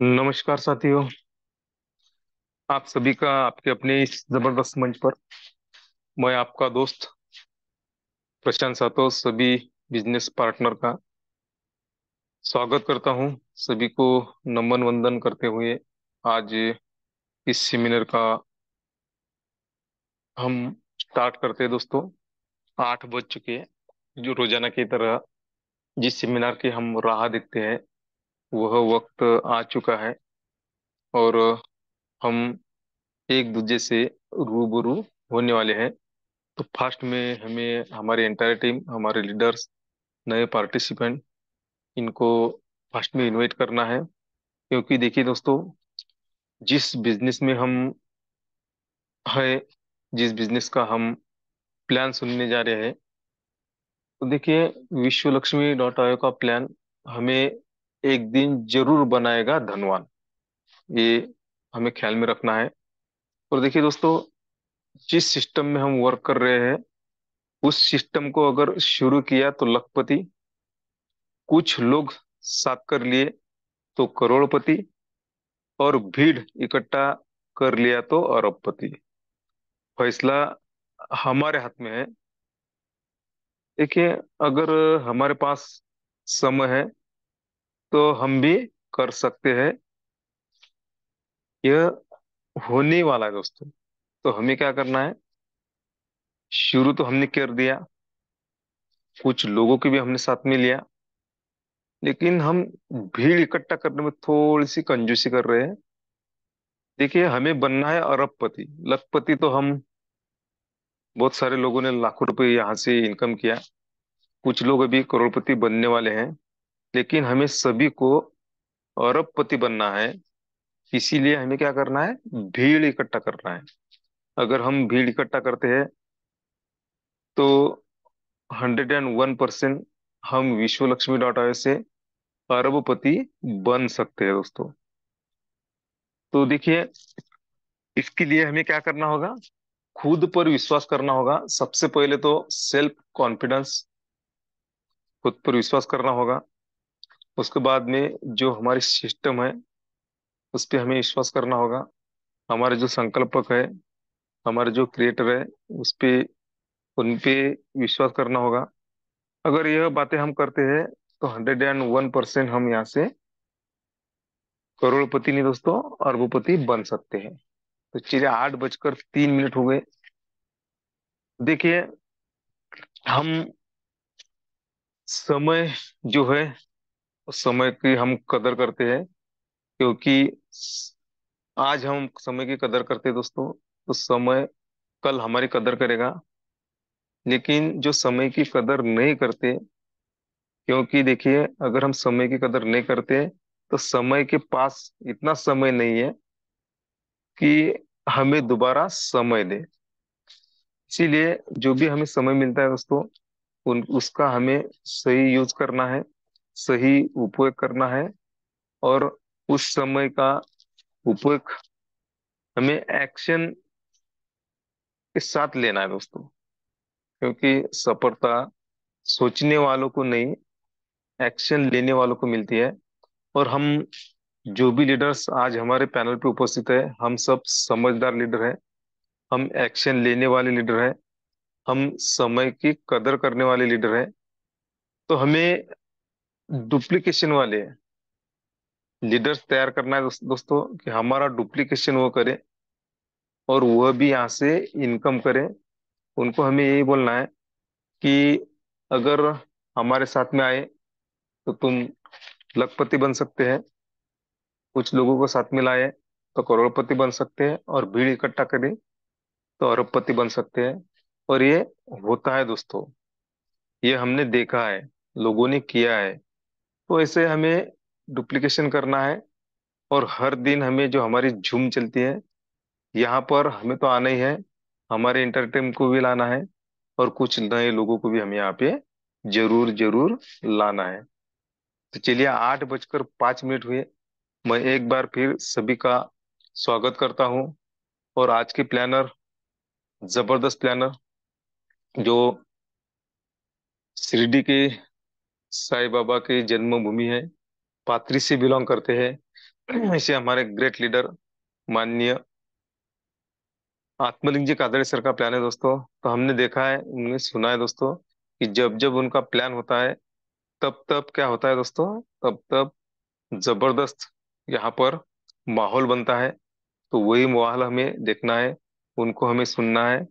नमस्कार साथियों। आप सभी का आपके अपने इस जबरदस्त मंच पर मैं आपका दोस्त प्रशांत सातो सभी बिजनेस पार्टनर का स्वागत करता हूं। सभी को नमन वंदन करते हुए आज इस सेमिनार का हम स्टार्ट करते हैं दोस्तों। 8 बज चुके हैं। जो रोजाना की तरह जिस सेमिनार की हम राह देखते हैं वह वक्त आ चुका है और हम एक दूसरे से रूबरू होने वाले हैं। तो फर्स्ट में हमें हमारी एंटायर टीम, हमारे लीडर्स, नए पार्टिसिपेंट, इनको फर्स्ट में इनवाइट करना है। क्योंकि देखिए दोस्तों, जिस बिजनेस में हम है, जिस बिजनेस का हम प्लान सुनने जा रहे हैं, तो देखिए विश्व लक्ष्मी डॉट आयो का प्लान हमें एक दिन जरूर बनाएगा धनवान। ये हमें ख्याल में रखना है। और देखिए दोस्तों, जिस सिस्टम में हम वर्क कर रहे हैं उस सिस्टम को अगर शुरू किया तो लखपति, कुछ लोग साथ कर लिए तो करोड़पति, और भीड़ इकट्ठा कर लिया तो अरबपति। फैसला हमारे हाथ में है। देखिए, अगर हमारे पास समय है तो हम भी कर सकते हैं। यह होने वाला है दोस्तों। तो हमें क्या करना है, शुरू तो हमने कर दिया, कुछ लोगों की भी हमने साथ में लिया, लेकिन हम भीड़ इकट्ठा करने में थोड़ी सी कंजूसी कर रहे हैं। देखिए, हमें बनना है अरबपति। लखपति तो हम बहुत सारे लोगों ने लाखों रुपए यहाँ से इनकम किया, कुछ लोग अभी करोड़पति बनने वाले हैं, लेकिन हमें सभी को अरबपति बनना है। इसीलिए हमें क्या करना है, भीड़ इकट्ठा करना है। अगर हम भीड़ इकट्ठा करते हैं तो 101% हम विश्व लक्ष्मी डॉट आय से अरबपति बन सकते हैं दोस्तों। तो देखिए, इसके लिए हमें क्या करना होगा, खुद पर विश्वास करना होगा। सबसे पहले तो सेल्फ कॉन्फिडेंस, खुद पर विश्वास करना होगा। उसके बाद में जो हमारी सिस्टम है उस पे हमें विश्वास करना होगा। हमारे जो संकल्पक है, हमारे जो क्रिएटर है, उस पे, उन पे विश्वास करना होगा। अगर यह बातें हम करते हैं तो 101% हम यहाँ से करोड़पति नहीं दोस्तों, अरबपति बन सकते हैं। तो चलिए, 8 बजकर 3 मिनट हो गए। देखिए, हम समय जो है उस समय की हम कदर करते हैं। क्योंकि आज हम समय की कदर करते हैं दोस्तों, तो समय कल हमारी कदर करेगा। लेकिन जो समय की कदर नहीं करते, क्योंकि देखिए अगर हम समय की कदर नहीं करते तो समय के पास इतना समय नहीं है कि हमें दोबारा समय दे। इसीलिए जो भी हमें समय मिलता है दोस्तों, उन उसका हमें सही यूज करना है, सही उपयोग करना है। और उस समय का उपयोग हमें एक्शन के साथ लेना है दोस्तों। क्योंकि सफलता सोचने वालों को नहीं, एक्शन लेने वालों को मिलती है। और हम जो भी लीडर्स आज हमारे पैनल पे उपस्थित है, हम सब समझदार लीडर हैं। हम एक्शन लेने वाले लीडर हैं। हम समय की कदर करने वाले लीडर हैं। तो हमें डुप्लीकेशन वाले लीडर्स तैयार करना है दोस्तों, कि हमारा डुप्लीकेशन वो करे और वह भी यहाँ से इनकम करे। उनको हमें यही बोलना है कि अगर हमारे साथ में आए तो तुम लखपति बन सकते हैं, कुछ लोगों को साथ में लाए तो करोड़पति बन सकते हैं, और भीड़ इकट्ठा करें तो अरबपति बन सकते हैं। और ये होता है दोस्तों, ये हमने देखा है, लोगों ने किया है। तो ऐसे हमें डुप्लीकेशन करना है। और हर दिन हमें जो हमारी झूम चलती है, यहाँ पर हमें तो आना ही है, हमारे एंटरटेनमेंट को भी लाना है, और कुछ नए लोगों को भी हमें यहाँ पे जरूर जरूर लाना है। तो चलिए, 8 बजकर 5 मिनट हुए। मैं एक बार फिर सभी का स्वागत करता हूँ। और आज के प्लानर, जबरदस्त प्लानर, जो शिरडी के साईं बाबा के जन्मभूमि है, पाथरी से बिलोंग करते हैं, ऐसे हमारे ग्रेट लीडर माननीय आत्मलिंग जी कादड़ी सर का प्लान है दोस्तों। तो हमने देखा है, हमने सुना है दोस्तों कि जब जब उनका प्लान होता है, तब तब क्या होता है दोस्तों, तब तब जबरदस्त यहाँ पर माहौल बनता है। तो वही माहौल हमें देखना है, उनको हमें सुनना है।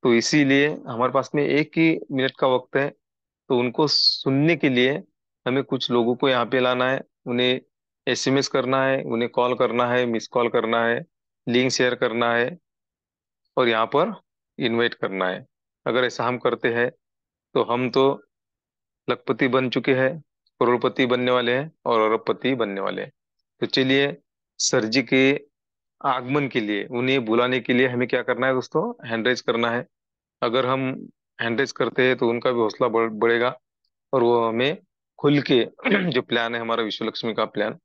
तो इसीलिए हमारे पास में एक ही मिनट का वक्त है। तो उनको सुनने के लिए हमें कुछ लोगों को यहाँ पे लाना है, उन्हें एसएमएस करना है, उन्हें कॉल करना है, मिस कॉल करना है, लिंक शेयर करना है, और यहाँ पर इनवाइट करना है। अगर ऐसा हम करते हैं तो हम तो लखपति बन चुके हैं, करोड़पति बनने वाले हैं और अरबपति बनने वाले हैं। तो चलिए, सर जी के आगमन के लिए, उन्हें बुलाने के लिए हमें क्या करना है दोस्तों, हैंड रेज करना है। अगर हम हैंड रेज करते हैं तो उनका भी हौसला बढ़ेगा, और वो हमें खुल के जो प्लान है हमारा विश्व लक्ष्मी का प्लान,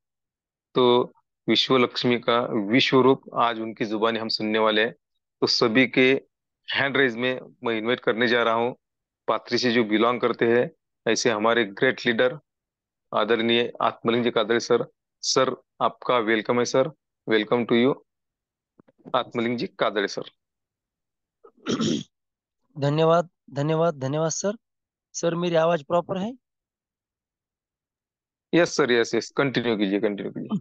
तो विश्व लक्ष्मी का विश्व रूप आज उनकी जुबानी हम सुनने वाले हैं। तो सभी के हैंड रेज में मैं इनवाइट करने जा रहा हूँ, पात्री से जो बिलोंग करते हैं, ऐसे हमारे ग्रेट लीडर आदरणीय आत्मलिंग जी कादरी सर। सर, आपका वेलकम है sir. Welcome to you, Atmaling ji Kadri sir. धन्यवाद, धन्यवाद, धन्यवाद सर। सर मेरी आवाज प्रॉपर है? Yes sir, yes yes, continue कीजिए, कंटिन्यू कीजिए।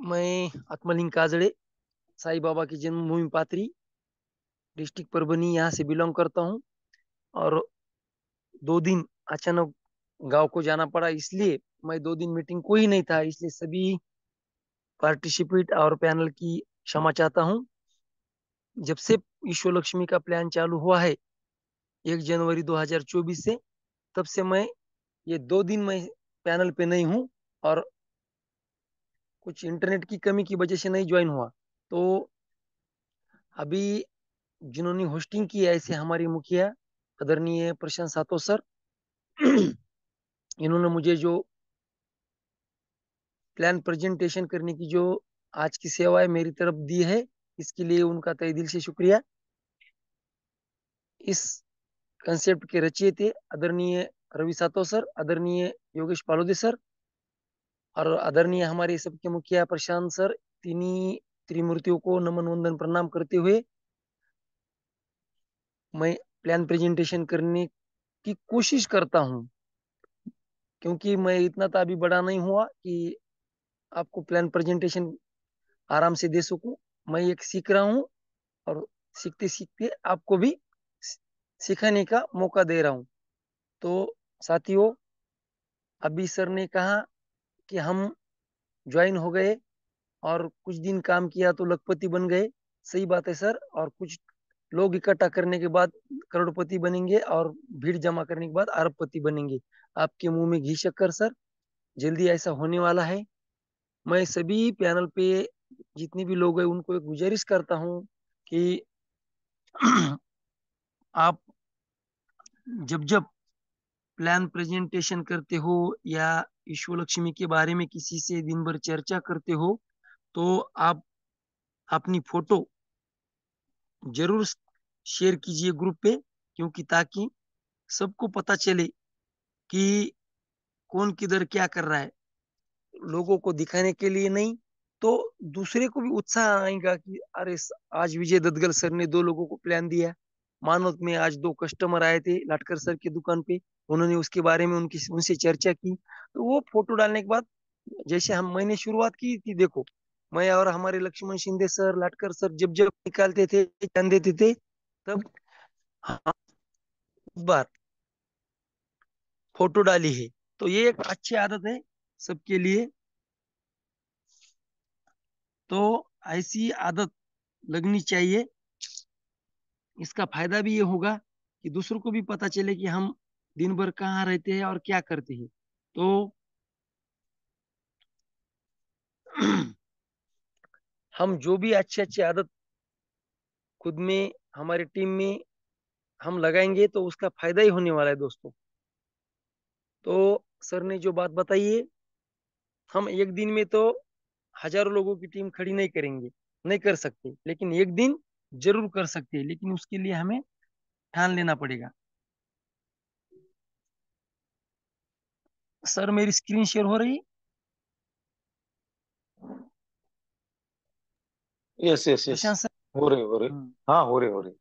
मैं आत्मलिंग काजड़े, साईं बाबा की जन्मभूमि पात्री, डिस्ट्रिक्ट परभनी, यहाँ से बिलोंग करता हूँ। और 2 दिन अचानक गांव को जाना पड़ा, इसलिए मैं 2 दिन मीटिंग को ही नहीं था, इसलिए सभी पार्टिसिपेट और पैनल की क्षमा चाहता हूँ। जब से विश्व लक्ष्मी का प्लान चालू हुआ है 1 जनवरी 2024 से, तब से मैं ये 2 दिन मैं पैनल पे नहीं हूँ, और कुछ इंटरनेट की कमी की वजह से नहीं ज्वाइन हुआ। तो अभी जिन्होंने होस्टिंग की है, ऐसे हमारी मुखिया आदरणीय प्रशांत सातो सर, इन्होंने मुझे जो प्लान प्रेजेंटेशन करने की जो आज की सेवा है मेरी तरफ दी है, इसके लिए उनका तहे दिल से शुक्रिया। इस कंसेप्ट के रचयिता आदरणीय रवि सातो सर, आदरणीय योगेश पालोदे सर, और आदरणीय हमारे सबके मुखिया प्रशांत सर, तीनों त्रिमूर्तियों को नमन वंदन प्रणाम करते हुए मैं प्लान प्रेजेंटेशन करने की कोशिश करता हूँ, क्योंकि मैं इतना तो अभी बड़ा नहीं हुआ कि आपको प्लान प्रेजेंटेशन आराम से दे सकूं। मैं एक सीख रहा हूँ, और सीखते सीखते आपको भी सिखाने का मौका दे रहा हूँ। तो साथियों, अभी सर ने कहा कि हम ज्वाइन हो गए और कुछ दिन काम किया तो लखपति बन गए। सही बात है सर, और कुछ लोग इकट्ठा करने के बाद करोड़पति बनेंगे, और भीड़ जमा करने के बाद अरबपति बनेंगे। आपके मुंह में घी शक्कर सर, जल्दी ऐसा होने वाला है। मैं सभी पैनल पे जितने भी लोग हैं उनको एक गुजारिश करता हूँ कि आप जब जब प्लान प्रेजेंटेशन करते हो या ईश्वर लक्ष्मी के बारे में किसी से दिन भर चर्चा करते हो, तो आप अपनी फोटो जरूर शेयर कीजिए ग्रुप पे, क्योंकि ताकि सबको पता चले कि कौन किधर क्या कर रहा है। लोगों को दिखाने के लिए नहीं, तो दूसरे को भी उत्साह आएगा कि अरे आज विजय दत्तगल सर ने 2 लोगों को प्लान दिया। मानो में आज 2 कस्टमर आए थे लाटकर सर की दुकान पे, उन्होंने उसके बारे में उनकी उनसे चर्चा की, तो वो फोटो डालने के बाद जैसे हम मैंने शुरुआत की थी, देखो मैं और हमारे लक्ष्मण शिंदे सर, लाटकर सर जब जब निकालते थे प्लान देते थे, तब हाँ, बार फोटो डाली है। तो ये एक अच्छी आदत है सबके लिए। तो ऐसी आदत लगनी चाहिए। इसका फायदा भी ये होगा कि दूसरों को भी पता चले कि हम दिन भर कहाँ रहते हैं और क्या करते हैं। तो हम जो भी अच्छी अच्छी आदत खुद में, हमारी टीम में हम लगाएंगे, तो उसका फायदा ही होने वाला है दोस्तों। तो सर ने जो बात बताई है, हम एक दिन में तो हजारों लोगों की टीम खड़ी नहीं करेंगे, नहीं कर सकते, लेकिन एक दिन जरूर कर सकते हैं, लेकिन उसके लिए हमें ठान लेना पड़ेगा। सर मेरी स्क्रीन शेयर हो रही? Yes yes yes. Prashant sir. हो रही हो रही। हम्म। हाँ हो रही हो रही।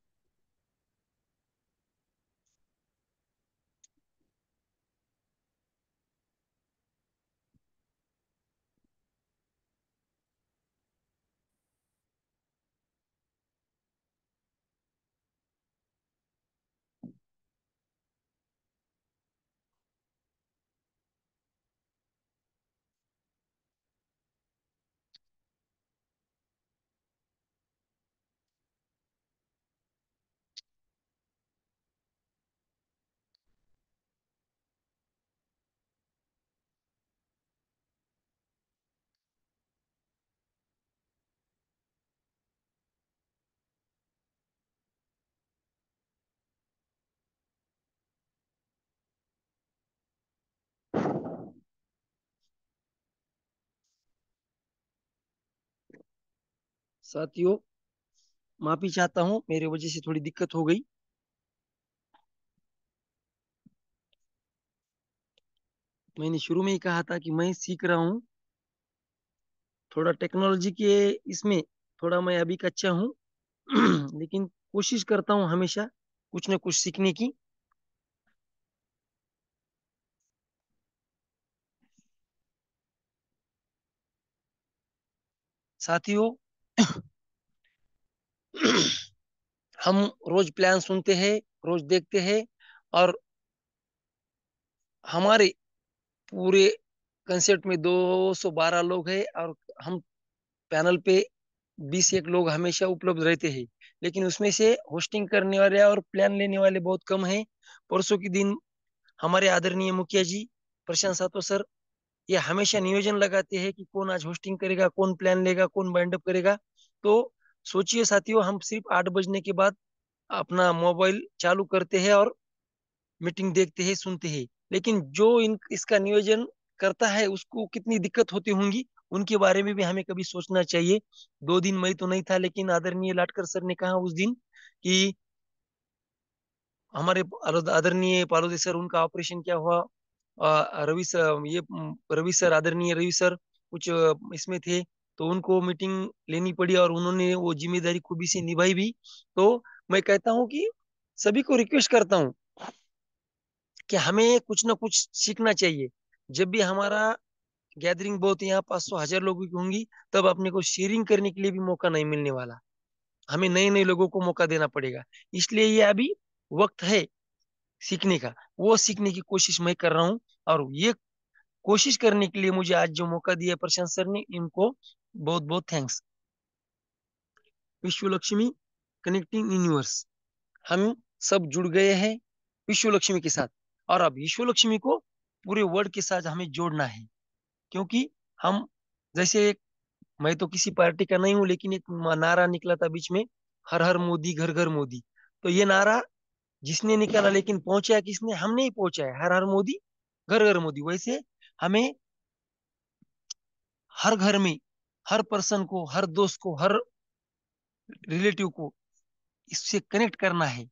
साथियों, माफी चाहता हूँ, मेरे वजह से थोड़ी दिक्कत हो गई। मैंने शुरू में ही कहा था कि मैं सीख रहा हूँ, थोड़ा टेक्नोलॉजी के इसमें थोड़ा मैं अभी कच्चा हूँ। लेकिन कोशिश करता हूँ हमेशा कुछ न कुछ सीखने की। साथियों, हम रोज प्लान सुनते हैं, रोज देखते हैं, और हमारे पूरे कंसेप्ट में 212 लोग हैं, और हम पैनल पे 20 एक लोग हमेशा उपलब्ध रहते हैं। लेकिन उसमें से होस्टिंग करने वाले और प्लान लेने वाले बहुत कम हैं। परसों के दिन हमारे आदरणीय मुखिया जी, प्रशांत सातो सर, ये हमेशा नियोजन लगाते हैं कि कौन आज होस्टिंग करेगा, कौन प्लान लेगा, कौन बाइंड अप करेगा। तो सोचिए साथियों, हम सिर्फ 8 बजने के बाद अपना मोबाइल चालू करते हैं और मीटिंग देखते हैं, सुनते हैं। लेकिन जो इन इसका नियोजन करता है उसको कितनी दिक्कत होती होंगी, उनके बारे में भी हमें कभी सोचना चाहिए। 2 दिन मैं तो नहीं था, लेकिन आदरणीय लाटकर सर ने कहा उस दिन कि हमारे आदरणीय पालोदे सर, उनका ऑपरेशन क्या हुआ। रवि सर, रवि सर, आदरणीय रवि सर कुछ इसमें थे, तो उनको मीटिंग लेनी पड़ी और उन्होंने वो जिम्मेदारी खूबी से निभाई भी। तो मैं कहता हूँ कि सभी को रिक्वेस्ट करता हूँ कि हमें कुछ ना कुछ सीखना चाहिए। जब भी हमारा गैदरिंग बहुत यहाँ 500 1000 लोगों की होंगी, तब अपने को शेयरिंग करने के लिए भी मौका नहीं मिलने वाला। हमें नए नए लोगों को मौका देना पड़ेगा। इसलिए ये अभी वक्त है सीखने का, वो सीखने की कोशिश मैं कर रहा हूँ। और ये कोशिश करने के लिए मुझे आज जो मौका दिया प्रशांत सर ने, इनको बहुत बहुत थैंक्स। विश्व लक्ष्मी कनेक्टिंग यूनिवर्स, हम सब जुड़ गए हैं विश्व लक्ष्मी के साथ। और अब विश्व लक्ष्मी को पूरे वर्ल्ड के साथ हमें जोड़ना है। क्योंकि हम, जैसे मैं तो किसी पार्टी का नहीं हूँ, लेकिन एक नारा निकला था बीच में, हर हर मोदी घर घर मोदी। तो ये नारा जिसने निकाला, लेकिन पहुंचा किसने? हमने ही पहुंचाया, हर हर मोदी घर घर मोदी। वैसे हमें हर घर में, हर पर्सन को, हर दोस्त को, हर रिलेटिव को इससे कनेक्ट करना है।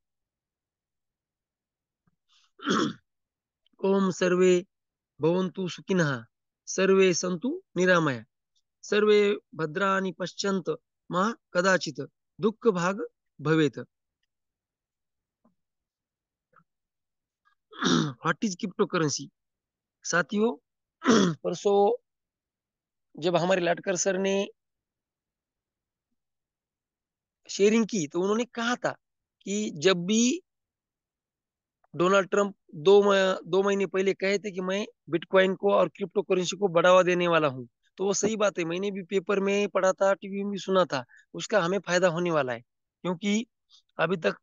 ओम सर्वे भवन्तु सुखिनः, सर्वे सन्तु निरामया, सर्वे भद्राणि पश्यन्तु मा कदाचित् दुःख भाग भवेत्। What is crypto currency? साथियों, परसों जब हमारे लाटकर सर ने शेयरिंग की, तो उन्होंने कहा था कि जब भी डोनाल्ड ट्रंप 2 महीने पहले कहे थे कि मैं बिटकॉइन को और क्रिप्टो करेंसी को बढ़ावा देने वाला हूँ, तो वो सही बात है। मैंने भी पेपर में पढ़ा था, टीवी में भी सुना था। उसका हमें फायदा होने वाला है। क्योंकि अभी तक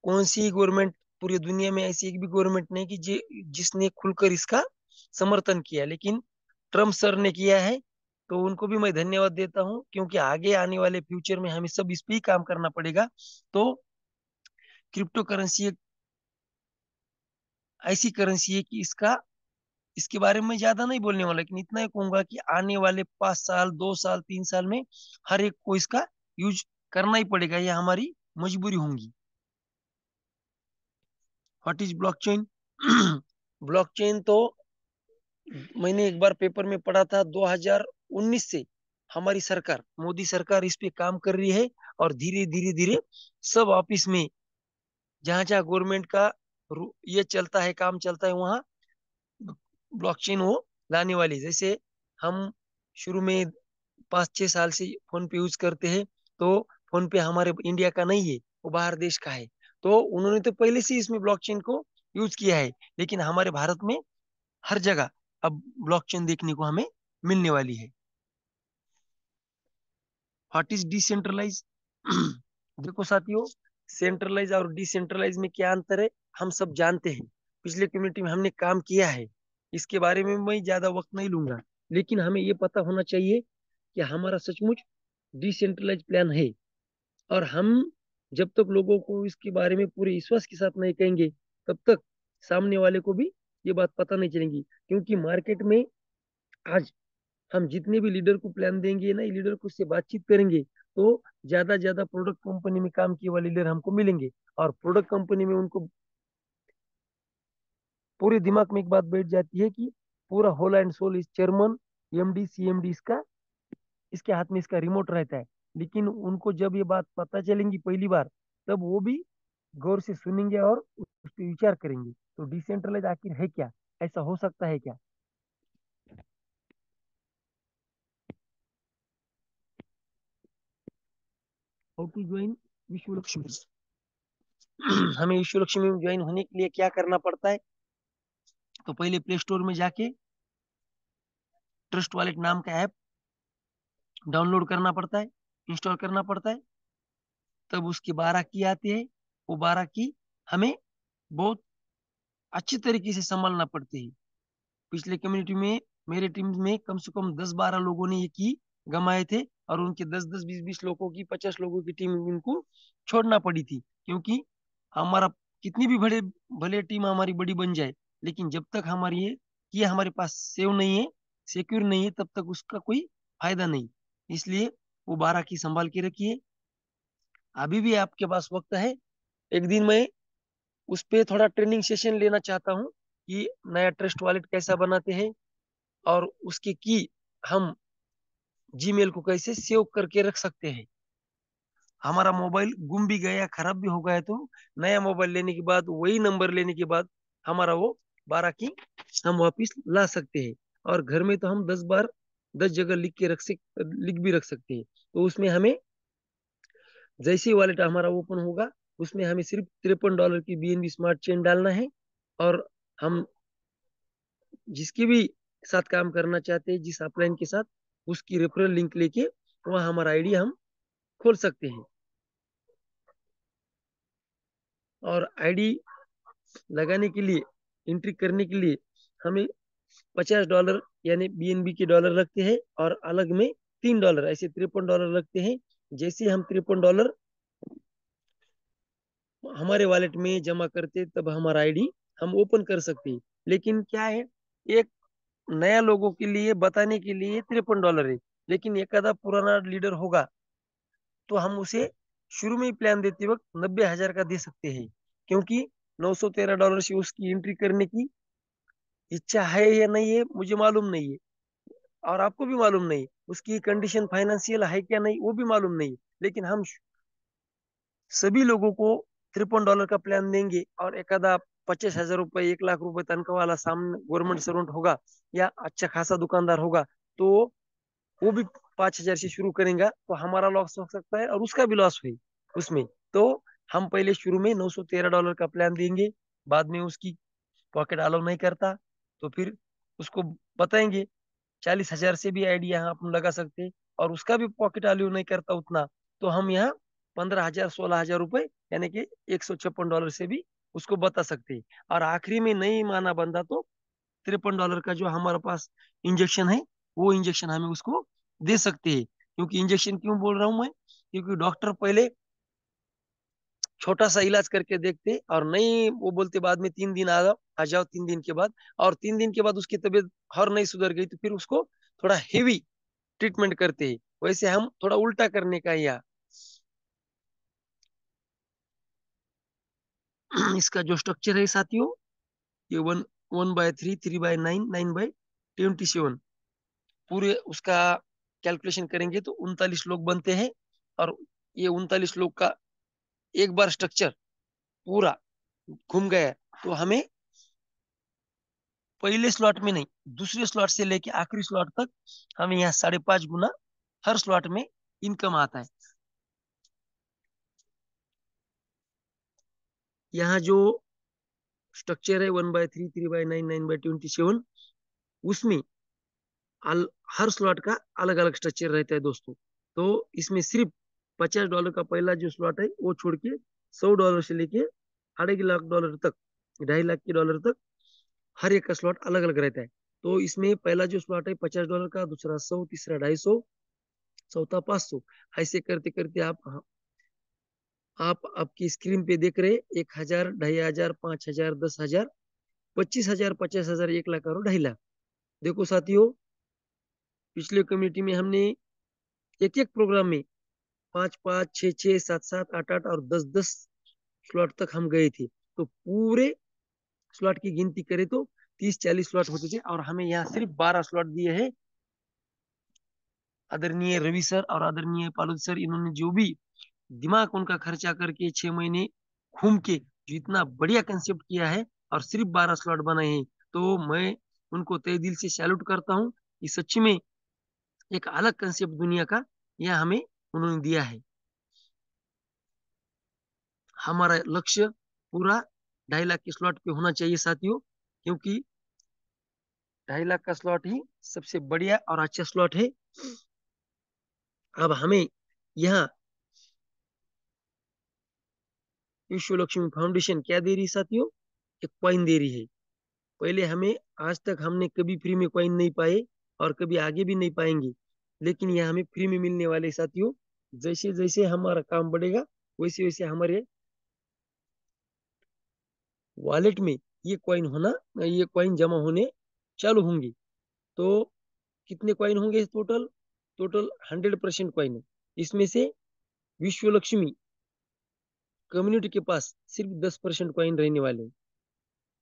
कौन सी गवर्नमेंट, पूरी दुनिया में ऐसी एक भी गवर्नमेंट नहीं कि जिसने खुलकर इसका समर्थन किया, लेकिन ट्रम्प सर ने किया है। तो उनको भी मैं धन्यवाद देता हूँ, क्योंकि आगे आने वाले फ्यूचर में हमें सब इस पे ही काम करना पड़ेगा। तो क्रिप्टो करेंसी एक ऐसी करेंसी है कि इसके बारे में मैं ज्यादा नहीं बोलने वाला, लेकिन इतना ही कहूंगा कि आने वाले 5 साल, 2 साल, 3 साल में हर एक को इसका यूज करना ही पड़ेगा। यह हमारी मजबूरी होंगी। What is blockchain? ब्लॉकचेन तो मैंने एक बार पेपर में पढ़ा था 2019 से हमारी सरकार, मोदी सरकार इस पे काम कर रही है। और धीरे धीरे धीरे सब ऑफिस में, जहां जहां गवर्नमेंट का ये चलता है, काम चलता है, वहाँ ब्लॉकचेन वो लाने वाली। जैसे हम शुरू में 5-6 साल से फोन पे यूज करते हैं, तो फोन पे हमारे इंडिया का नहीं है, वो बाहर देश का है। तो उन्होंने तो पहले से इसमें ब्लॉकचेन को यूज किया है, लेकिन हमारे भारत में हर जगह अब ब्लॉकचेन देखने को हमें मिलने वाली है। What is decentralize? देखो साथियों, सेंट्रलाइज और डिसेंट्रलाइज में क्या अंतर है, हम सब जानते हैं। पिछले कम्युनिटी में हमने काम किया है, इसके बारे में मैं ज्यादा वक्त नहीं लूंगा। लेकिन हमें ये पता होना चाहिए कि हमारा सचमुच डिसेंट्रलाइज प्लान है। और हम जब तक लोगों को इसके बारे में पूरे विश्वास के साथ नहीं कहेंगे, तब तक सामने वाले को भी ये बात पता नहीं चलेगी। क्योंकि मार्केट में आज हम जितने भी लीडर को प्लान देंगे ना, लीडर को उससे बातचीत करेंगे, तो ज्यादा प्रोडक्ट कंपनी में काम किए वाले लीडर हमको मिलेंगे। और प्रोडक्ट कंपनी में उनको पूरे दिमाग में एक बात बैठ जाती है कि पूरा होल एंड सोल इस चेयरमैन, एमडी, सीएमडी इसका, इसके हाथ में इसका रिमोट रहता है। लेकिन उनको जब ये बात पता चलेंगी पहली बार, तब वो भी गौर से सुनेंगे और उस पर विचार करेंगे। तो डिसेंट्रलाइज आखिर है क्या, ऐसा हो सकता है क्या? हाउ टू ज्वाइन विश्व लक्ष्मी? हमें विश्व लक्ष्मी में ज्वाइन होने के लिए क्या करना पड़ता है? तो पहले प्ले स्टोर में जाके ट्रस्ट वॉलेट नाम का ऐप डाउनलोड करना पड़ता है, इंस्टॉल करना पड़ता है। तब उसकी 12 की आती है। वो 12 की हमें बहुत अच्छी तरीके से संभालना पड़ती है। पिछले कम्युनिटी में मेरे टीम में कम से कम 10-12 लोगों ने ये की गंवाए थे। और उनके 10-10, 20-20 लोगों की, 50 लोगों की टीम उनको छोड़ना पड़ी थी। क्योंकि हमारा कितनी भी बड़े भले टीम हमारी बड़ी बन जाए, लेकिन जब तक हमारी ये हमारे पास सेव नहीं है, सिक्योर नहीं है, तब तक उसका कोई फायदा नहीं। इसलिए वो 12 की संभाल के रखिए। अभी भी आपके पास वक्त है। एक दिन मैं उस पे थोड़ा ट्रेनिंग सेशन लेना चाहता हूँ कि नया ट्रस्ट वॉलेट कैसा बनाते हैं, और उसकी की हम जीमेल को कैसे सेव करके रख सकते हैं। हमारा मोबाइल गुम भी गया, खराब भी हो गया, तो नया मोबाइल लेने के बाद, वही नंबर लेने के बाद, हमारा वो 12 की हम वापिस ला सकते हैं। और घर में तो हम 10 बार 10 जगह लिख भी रख सकते हैं। तो उसमें हमें जैसे ही वॉलेट हमारा ओपन होगा, उसमें हमें सिर्फ $53 की बीएनबी स्मार्ट चेन डालना है। और हम जिसके भी साथ काम करना चाहते हैं, जिस अपलाइन के साथ, उसकी रेफरल लिंक लेके वहाँ हमारा आईडी हम खोल सकते हैं। और आईडी लगाने के लिए, एंट्री करने के लिए हमें $50 यानी बीएनबी के डॉलर लगते हैं, और अलग में $3, ऐसे $53 लगते हैं। जैसे हम $53 हमारे वॉलेट में जमा करते, तब हमारा आईडी हम ओपन कर सकते हैं। लेकिन क्या है, एक नया लोगों के लिए बताने के लिए $53 है। लेकिन एक आधा पुराना लीडर होगा, तो हम उसे शुरू में ही प्लान देते वक्त 90,000 का दे सकते हैं। क्योंकि $913 से उसकी एंट्री करने की इच्छा है या नहीं है, मुझे मालूम नहीं है। और आपको भी मालूम नहीं, उसकी कंडीशन फाइनेंशियल है क्या नहीं, वो भी मालूम नहीं। लेकिन हम सभी लोगों को $53 का प्लान देंगे, और एक आधा 25,000 रुपये, 1 लाख रुपए तनख्वाह वाला सामने गवर्नमेंट सर्वेंट होगा, या अच्छा खासा दुकानदार होगा, तो वो भी 5,000 से शुरू करेगा, तो हमारा लॉस हो सकता है और उसका भी लॉस हुई उसमें। तो हम पहले शुरू में $913 का प्लान देंगे, बाद में उसकी पॉकेट अलाउ नहीं करता, तो फिर उसको बताएंगे 40,000 से भी आईडी यहाँ अपन लगा सकते हैं, और उसका भी पॉकेट अलाउ नहीं करता उतना, तो हम यहाँ 15,000, $16,000 यानी कि $156 से भी उसको बता सकते हैं। और आखिरी में नहीं माना बंदा, तो $53 का जो हमारे पास इंजेक्शन है, वो इंजेक्शन हमें उसको दे सकते हैं। क्योंकि इंजेक्शन क्यों बोल रहा हूँ मैं, क्योंकि डॉक्टर पहले छोटा सा इलाज करके देखते, और नहीं वो बोलते बाद में 3 दिन आ जाओ 3 दिन के बाद। और 3 दिन के बाद उसकी तबीयत और नहीं सुधर गई, तो फिर उसको थोड़ा हेवी ट्रीटमेंट करते हैं। वैसे हम थोड़ा उल्टा करने का या इसका जो स्ट्रक्चर है साथियों, ये 1/3, 3/9, 9/, 27 पूरे उसका कैलकुलेशन करेंगे तो 39 लोग बनते हैं। और ये 39 लोग का एक बार स्ट्रक्चर पूरा घूम गया तो हमें पहले स्लॉट में नहीं, दूसरे स्लॉट से लेके आखिरी स्लॉट तक हमें यहाँ 5.5 गुना हर स्लॉट में इनकम आता है। यहाँ जो स्ट्रक्चर है 1/3, 3/9, 9/27, उसमें हर स्लॉट का अलग अलग स्ट्रक्चर रहता है दोस्तों। तो इसमें सिर्फ $50 का पहला जो स्लॉट है वो छोड़ के $100 से लेके 2.5 लाख तक, 2.5 लाख के डॉलर तक हर एक का स्लॉट अलग अलग रहता है। तो इसमें पहला जो स्लॉट है $50 का, दूसरा 100, तीसरा 250, चौथा 500। ऐसे करते करते आप आपकी स्क्रीन पे देख रहे 1,000, 2,500, 5,000, 10,000, 25,000, 50,000, 1 लाख और 2.5 लाख। देखो साथियों, पिछले कम्युनिटी में हमने एक एक प्रोग्राम में 5-5, 6-6, 7-7, 8-8 और 10-10 स्लॉट तक हम गए थे। तो पूरे स्लॉट की गिनती करें तो 30-40 स्लॉट होते थे और हमें यहाँ सिर्फ 12 स्लॉट दिए हैं। आदरणीय रवि सर और आदरणीय पालूद सर, इन्होंने जो भी दिमाग उनका खर्चा करके 6 महीने घूम के जो इतना बढ़िया कंसेप्ट किया है और सिर्फ 12 स्लॉट बनाए हैं, तो मैं उनको तहे दिल से सैल्यूट करता हूँ कि सच्ची में एक अलग कंसेप्ट दुनिया का यह हमें उन्होंने दिया है। हमारा लक्ष्य पूरा 2.5 लाख के स्लॉट पे होना चाहिए साथियों, क्योंकि 2.5 लाख का स्लॉट ही सबसे बढ़िया और अच्छा स्लॉट है। अब हमें यहाँ विश्व लक्ष्मी फाउंडेशन क्या दे रही है साथियों? एक कॉइन दे रही है। पहले हमें, आज तक हमने कभी फ्री में कॉइन नहीं पाए और कभी आगे भी नहीं पाएंगे, लेकिन यह हमें फ्री में मिलने वाले साथियों। जैसे जैसे हमारा काम बढ़ेगा वैसे वैसे हमारे वॉलेट में ये कॉइन जमा होने चालू होंगे। तो कितने कॉइन होंगे टोटल? टोटल 100% कॉइन है। इसमें से विश्व लक्ष्मी कम्युनिटी के पास सिर्फ 10% कॉइन रहने वाले हैं।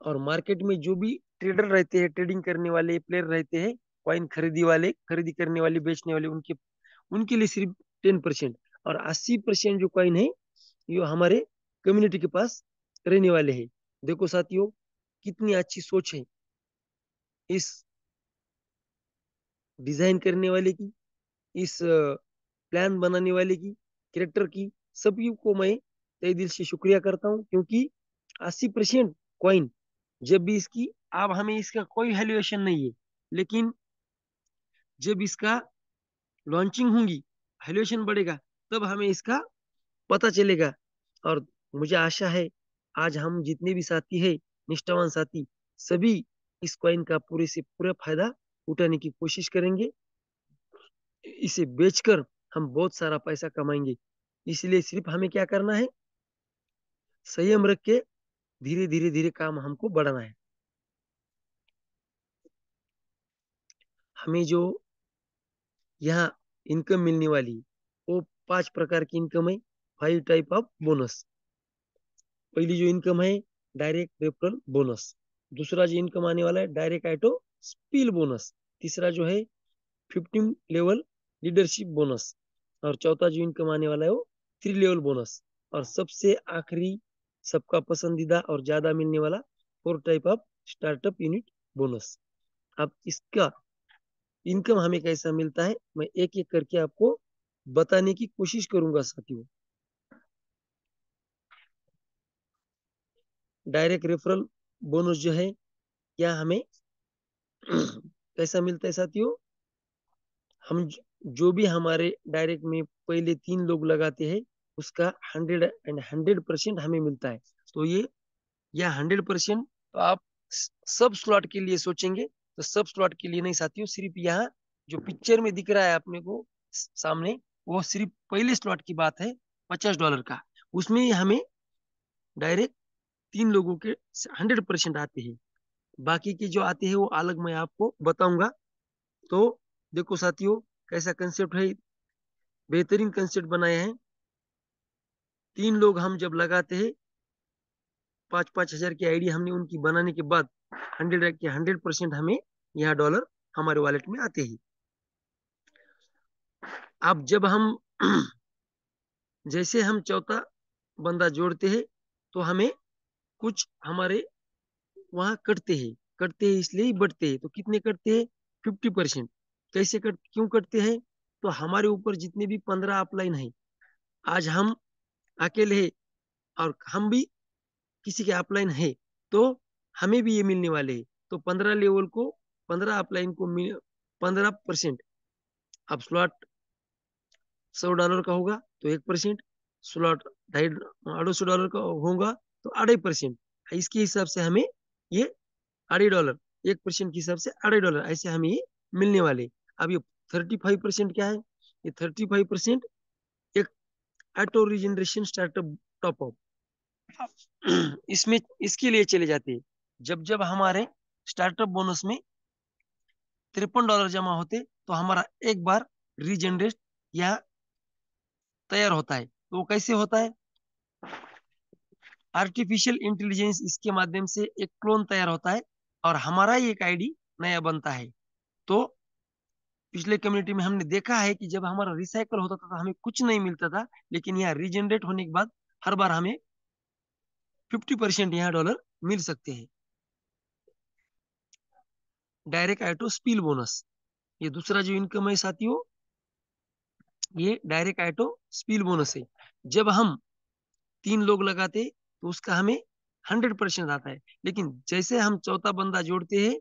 और मार्केट में जो भी ट्रेडर रहते हैं, ट्रेडिंग करने वाले प्लेयर रहते हैं, कॉइन खरीदी करने वाले, बेचने वाले, उनके उनके लिए सिर्फ 10%। और 80% जो कॉइन है ये हमारे कम्युनिटी के पास रहने वाले हैं। देखो साथियों, कितनी अच्छी सोच है इस डिजाइन करने वाले की, इस प्लान बनाने वाले की, कैरेक्टर की। सभी को मैं तहे दिल से शुक्रिया करता हूँ, क्योंकि 80% कॉइन जब भी इसकी, अब हमें इसका कोई वैल्यूएशन नहीं है, लेकिन जब इसका लॉन्चिंग होगी, वैल्यूएशन बढ़ेगा, तब हमें इसका पता चलेगा। और मुझे आशा है आज हम जितने भी साथी है, निष्ठावान साथी, सभी इस कॉइन का पूरे से पूरा फायदा उठाने की कोशिश करेंगे। इसे बेचकर हम बहुत सारा पैसा कमाएंगे। इसलिए सिर्फ हमें क्या करना है? संयम रख के धीरे धीरे धीरे काम हमको बढ़ाना है। हमें जो यहाँ इनकम मिलने वाली वो 5 प्रकार की इनकम है। 5 टाइप ऑफ बोनस। पहली जो इनकम है, डायरेक्ट रेफरल बोनस। दूसरा जो इनकम आने वाला है, डायरेक्ट आइटो स्पिल बोनस। तीसरा जो है 15 लेवल लीडरशिप बोनस। और चौथा जो इनकम आने वाला है वो 3 लेवल बोनस। और सबसे आखिरी, सबका पसंदीदा और ज्यादा मिलने वाला, 4 type of startup unit bonus. अब इसका इनकम हमें कैसा मिलता है, मैं एक एक करके आपको बताने की कोशिश करूंगा साथियों। डायरेक्ट रेफरल बोनस जो है, क्या हमें कैसा मिलता है साथियों? हम जो भी हमारे डायरेक्ट में पहले 3 लोग लगाते हैं, उसका 100% हमें मिलता है। तो ये या 100%, तो आप सब स्लॉट के लिए सोचेंगे तो सब स्लॉट के लिए नहीं साथियों, सिर्फ यहाँ जो पिक्चर में दिख रहा है अपने को सामने, वो सिर्फ पहले स्लॉट की बात है, $50 का। उसमें हमें डायरेक्ट 3 लोगों के 100% आते हैं। बाकी के जो आते हैं वो अलग मैं आपको बताऊंगा। तो देखो साथियों, कैसा कंसेप्ट है, बेहतरीन कंसेप्ट बनाया है। 3 लोग हम जब लगाते हैं, 5-5 हजार की आईडी हमने उनकी बनाने के बाद 100% हमें यहाँ डॉलर हमारे वॉलेट में आते हैं। अब जब हम जैसे हम चौथा बंदा जोड़ते हैं तो हमें कुछ हमारे वहां कटते हैं इसलिए ही बढ़ते हैं। तो कितने कटते हैं? 50%। कैसे कट क्यों कटते हैं? तो हमारे ऊपर जितने भी 15 अपलाइन है, आज हम अकेले हैं और हम भी किसी के अपलाइन है, तो हमें भी ये मिलने वाले हैं। तो 15 लेवल को, 15 अपलाइन को 15%। अब स्लॉट $100 का होगा तो 1%, स्लॉट ढाई $250 का होगा तो 2.5%। इसके हिसाब से हमें ये $2.5, 1% के हिसाब से $2.5 ऐसे हमें ये मिलने वाले। अब ये 35% क्या है? ये 35% एक ऑटो रिजनरेशन स्टार्टअप टॉपअप, इसमें इसके लिए चले जाते हैं। जब जब हमारे स्टार्टअप बोनस में $53 जमा होते तो हमारा एक बार रीजनरेट या तैयार होता है। तो वो कैसे होता है? आर्टिफिशियल इंटेलिजेंस इसके माध्यम से एक क्लोन तैयार होता है और हमारा ही एक आईडी नया बनता है। तो पिछले कम्युनिटी में हमने देखा है कि जब हमारा रिसाइकल होता था तो हमें कुछ नहीं मिलता था, लेकिन यहाँ रीजनरेट होने के बाद हर बार हमें 50% यहाँ डॉलर मिल सकते हैं। डायरेक्ट ऑटो स्पिल बोनस, ये दूसरा जो इनकम है साथियों, ये डायरेक्ट ऑटो स्पिल बोनस है। जब हम 3 लोग लगाते तो उसका हमें 100% आता है, लेकिन जैसे हम चौथा बंदा जोड़ते हैं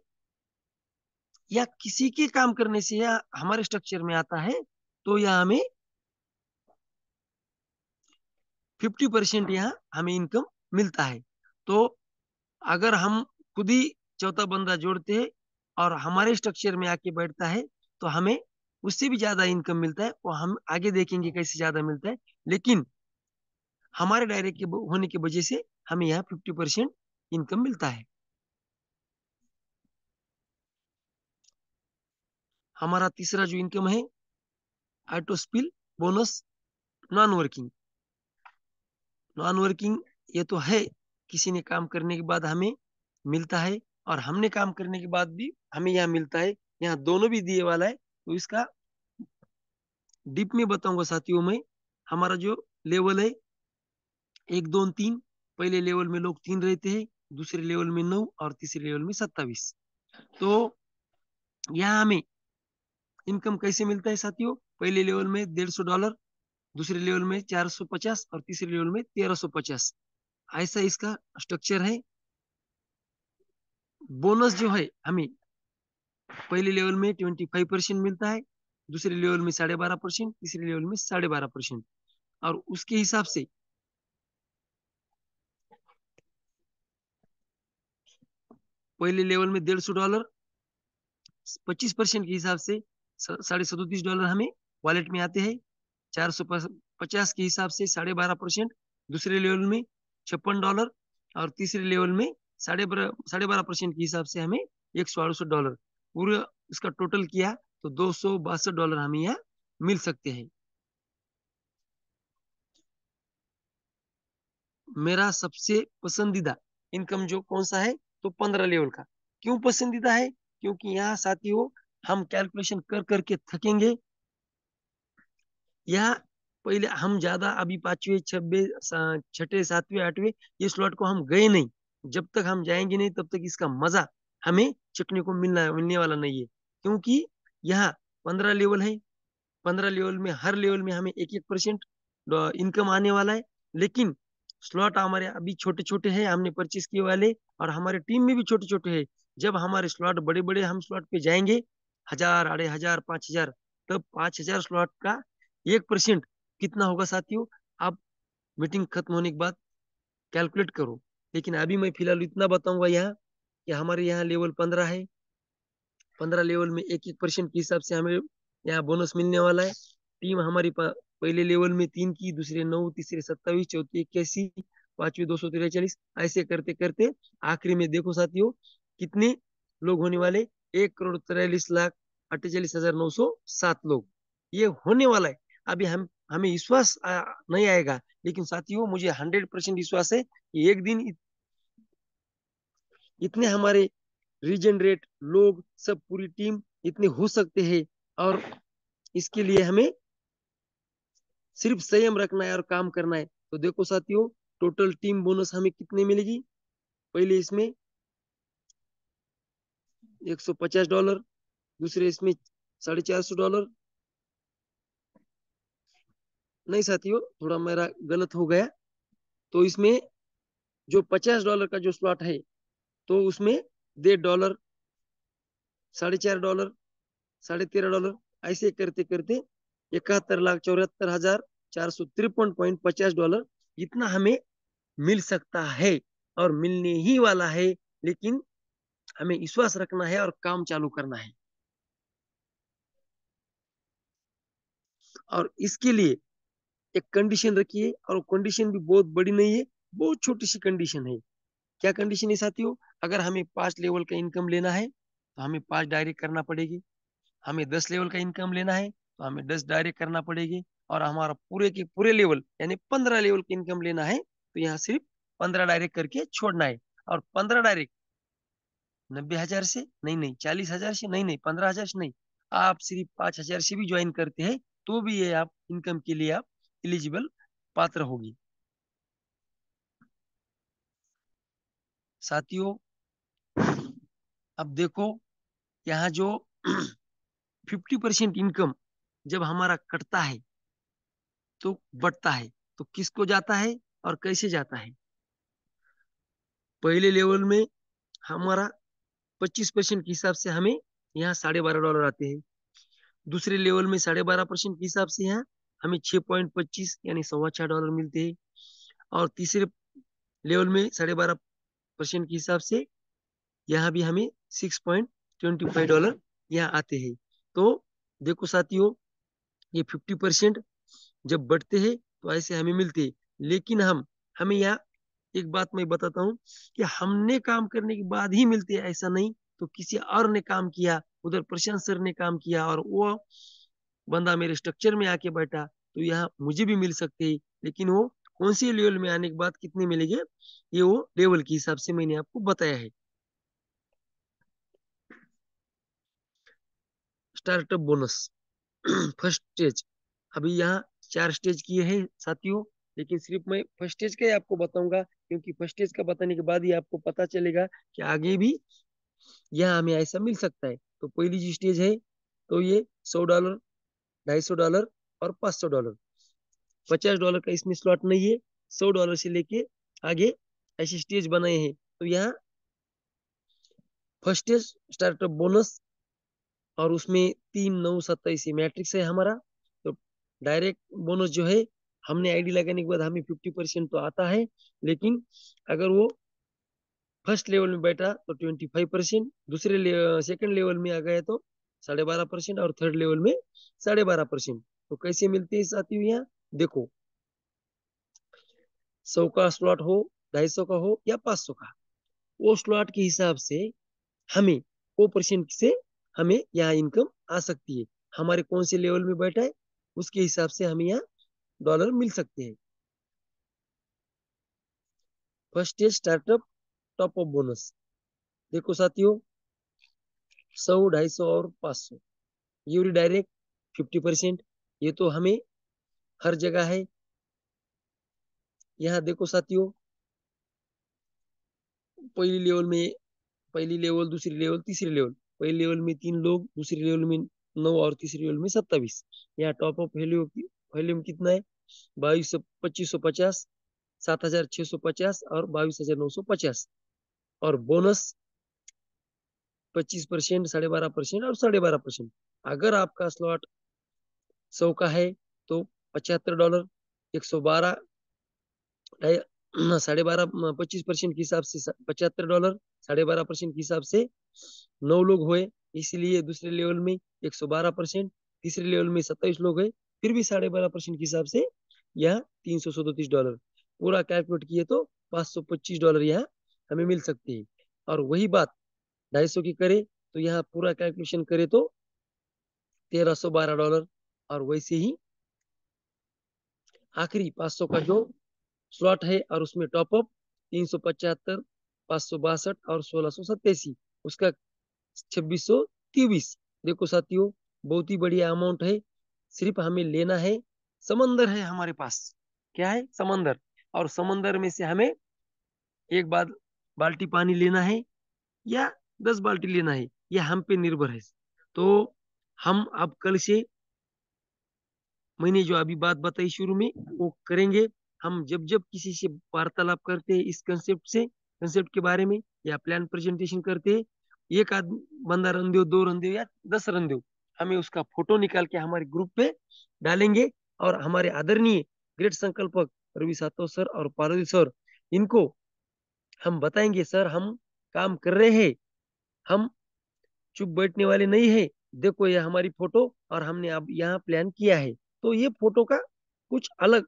या किसी के काम करने से या हमारे स्ट्रक्चर में आता है, तो यह हमें 50% यहाँ हमें इनकम मिलता है। तो अगर हम खुद ही चौथा बंदा जोड़ते हैं और हमारे स्ट्रक्चर में आके बैठता है तो हमें उससे भी ज्यादा इनकम मिलता है, और हम आगे देखेंगे कैसे ज्यादा मिलता है। लेकिन हमारे डायरेक्ट के होने की वजह से हमें यहाँ 50% इनकम मिलता है। हमारा तीसरा जो इनकम है, auto spill bonus non working. Non working ये तो है, किसी ने काम करने के बाद हमें मिलता है और हमने काम करने के बाद भी हमें यहाँ मिलता है। यहाँ दोनों भी दिए वाला है, तो इसका डीप में बताऊंगा साथियों में। हमारा जो लेवल है 1 2 3, पहले लेवल में लोग 3 रहते हैं, दूसरे लेवल में 9 और तीसरे लेवल में 27। तो यहाँ हमें इनकम कैसे मिलता है साथियों? पहले लेवल में $150, दूसरे लेवल में 450 और तीसरे लेवल में 1350। ऐसा इसका स्ट्रक्चर है। बोनस जो है हमें पहले लेवल में 25% मिलता है, दूसरे लेवल में 12.5%, तीसरे लेवल में 12.5%। और उसके हिसाब से पहले लेवल में $150, 25% के हिसाब से $37.5 हमें वॉलेट में आते हैं। 450 के हिसाब से 12.5%, दूसरे लेवल में $56, और तीसरे लेवल में 12.5% के हिसाब से हमें $168। पूरा इसका टोटल किया तो $262 हमें यहाँ मिल सकते हैं। मेरा सबसे पसंदीदा इनकम जो कौन सा है? तो 15 लेवल का। क्यों पसंदीदा है? क्योंकि यहाँ साथियों हम कैलकुलेशन कर करके थकेंगे। यह पहले हम ज्यादा अभी 5वें 6वें 6ठे 7वें 8वें ये स्लॉट को हम गए नहीं। जब तक हम जाएंगे नहीं तब तक इसका मजा हमें चखने को मिलने वाला नहीं है। क्योंकि यहाँ 15 लेवल है, 15 लेवल में हर लेवल में हमें 1-1% इनकम आने वाला है। लेकिन स्लॉट हमारे अभी छोटे छोटे हैं, हमने परचेस किए वाले, और हमारे टीम में भी छोटे छोटे हैं। जब हमारे स्लॉट बड़े बड़े हम स्लॉट पे जाएंगे, 1000 2,500 5,000, तब 5,000 स्लॉट का 1% कितना होगा साथियों? आप मीटिंग खत्म होने के बाद कैलकुलेट करो। लेकिन अभी मैं फिलहाल इतना बताऊंगा यहाँ कि हमारे यहाँ लेवल 15 है। 15 लेवल में 1-1% के हिसाब से हमें यहाँ बोनस मिलने वाला है। टीम हमारी पहले लेवल में 3 की, दूसरे 9, तीसरे 27, चौथे 81, पांचवे 243, ऐसे करते करते आखिरी में देखो साथियों कितने लोग होने वाले? 1,43,48,907 लोग ये होने वाला है। अभी हम हमें विश्वास नहीं आएगा, लेकिन साथियों मुझे 100% विश्वास है कि एक दिन इतने हमारे रीजनरेट लोग सब पूरी टीम इतने हो सकते हैं। और इसके लिए हमें सिर्फ संयम रखना है और काम करना है। तो देखो साथियों, टोटल टीम बोनस हमें कितने मिलेगी? पहले इसमें $150, दूसरे इसमें $450। नहीं साथियों, थोड़ा मेरा गलत हो गया। तो इसमें जो $50 का जो स्लॉट है, तो उसमें $1.5, $4.5, $13.5, ऐसे करते करते 71,74,453.50 इतना हमें मिल सकता है और मिलने ही वाला है। लेकिन हमें विश्वास रखना है और काम चालू करना है। और इसके लिए एक कंडीशन रखिए, और कंडीशन भी बहुत बड़ी नहीं है, बहुत छोटी सी कंडीशन है। क्या कंडीशन है साथियों? अगर हमें 5 लेवल का इनकम लेना है तो हमें 5 डायरेक्ट करना पड़ेगी। हमें 10 लेवल का इनकम लेना है तो हमें 10 डायरेक्ट करना पड़ेगी। और हमारा पूरे के पूरे लेवल यानी 15 लेवल की इनकम लेना है तो यहाँ सिर्फ 15 डायरेक्ट करके छोड़ना है। और 15 डायरेक्ट 90,000 से नहीं, नहीं 40,000 से नहीं, नहीं 15,000 से नहीं, आप सिर्फ 5,000 से भी ज्वाइन करते हैं तो भी ये आप इनकम के लिए आप एलिजिबल पात्र होगी। साथियों, अब देखो, यहाँ जो 50% इनकम जब हमारा कटता है तो बढ़ता है, तो किसको जाता है और कैसे जाता है? पहले लेवल में हमारा 25% के हिसाब से हमें यहाँ $12.5 आते हैं। दूसरे लेवल में 12.5% के हिसाब से यहाँ हमें 6.25 यानी $4.25 मिलते हैं। और तीसरे लेवल में 12.5% के हिसाब से यहाँ भी हमें $6.25 यहाँ आते हैं। तो देखो साथियों, ये 50% जब बढ़ते हैं तो ऐसे हमें मिलते हैं। लेकिन हमें यहाँ एक बात मैं बताता हूँ कि हमने काम करने के बाद ही मिलते हैं ऐसा नहीं। तो किसी और ने काम किया, उधर प्रशांत सर ने काम किया और वो बंदा मेरे स्ट्रक्चर में आके बैठा तो यहाँ मुझे भी मिल सकते हैं। लेकिन वो कौन सी लेवल में आने के बाद कितने मिलेंगे, ये वो लेवल के हिसाब से मैंने आपको बताया है। स्टार्टअप बोनस फर्स्ट स्टेज, अभी यहाँ 4 स्टेज किए हैं साथियों। लेकिन सिर्फ मैं फर्स्ट स्टेज का ही आपको बताऊंगा, क्योंकि फर्स्ट स्टेज का बताने के बाद ही आपको पता चलेगा कि आगे भी यहाँ हमें ऐसा मिल सकता है। तो पहली जो स्टेज है, तो ये $100, $250 और $500। $50 का इसमें स्लॉट नहीं है। $100 से लेके आगे ऐसे स्टेज बनाए हैं। तो यहाँ फर्स्ट स्टेज स्टार्टअप बोनस, और उसमें 3, 9, 27 मैट्रिक्स है हमारा। तो डायरेक्ट बोनस जो है, हमने आईडी लगाने के बाद हमें 50% तो आता है। लेकिन अगर वो फर्स्ट लेवल में बैठा तो 25%, दूसरे सेकंड लेवल में आ गया तो 12.5%, और थर्ड लेवल में 12.5%। तो कैसे मिलते हैं साथियों? यहाँ देखो, 100 का स्लॉट हो, 250 का हो या 500 का, वो स्लॉट के हिसाब से हमें वो परसेंट से हमें यहाँ इनकम आ सकती है। हमारे कौन से लेवल में बैठा है उसके हिसाब से हमें यहाँ डॉलर मिल सकते हैं। फर्स्ट है स्टार्टअप टॉप अप बोनस। देखो साथियों, 100, 250 और 500, ये डायरेक्ट 50%, ये तो हमें हर जगह है। यहाँ देखो साथियों, पहली लेवल में, पहली लेवल, दूसरी लेवल, तीसरी लेवल, पहली लेवल में 3 लोग, दूसरी लेवल में 9 और तीसरी लेवल में 27। यहाँ टॉप अप वैल्यू वैल्यूम कितना है? 22,2550, 7,650 और 22,950। और बोनस 25%, 12.5% और 12.5%। अगर आपका स्लॉट 100 का है तो $75, 112, 12.5% के हिसाब से $75, 12.5% के हिसाब से 9 लोग हुए, इसलिए दूसरे लेवल में 112%, तीसरे लेवल में 27 लोग है, फिर भी 12.5% के हिसाब से यहाँ $337। पूरा कैलकुलेट किए तो $525 यहाँ हमें मिल सकते हैं। और वही बात 250 की करे तो यहाँ पूरा कैलकुलेशन करे तो $1,312। और वैसे ही आखिरी 500 का जो स्लॉट है और उसमें टॉपअप 375, 562 और 1687, उसका 2623, देखो साथियों, बहुत ही बढ़िया अमाउंट है। सिर्फ हमें लेना है। समंदर है हमारे पास। क्या है? समंदर। और समंदर में से हमें एक बाल्टी पानी लेना है या 10 बाल्टी लेना है, यह हम पे निर्भर है। तो हम अब कल से, मैंने जो अभी बात बताई शुरू में, वो करेंगे। हम जब जब किसी से वार्तालाप करते हैं इस कंसेप्ट के बारे में, या प्लान प्रेजेंटेशन करते हैं, एक आध बंदा रन दो, 2 रन दो या 10 रन दो, हमें उसका फोटो निकाल के हमारे ग्रुप पे डालेंगे। और हमारे आदरणीय ग्रेट संकल्पक रवि सातो सर और पार्वती सर, इनको हम बताएंगे, सर हम काम कर रहे हैं, हम चुप बैठने वाले नहीं है। देखो ये हमारी फोटो, और हमने अब यहाँ प्लान किया है। तो ये फोटो का कुछ अलग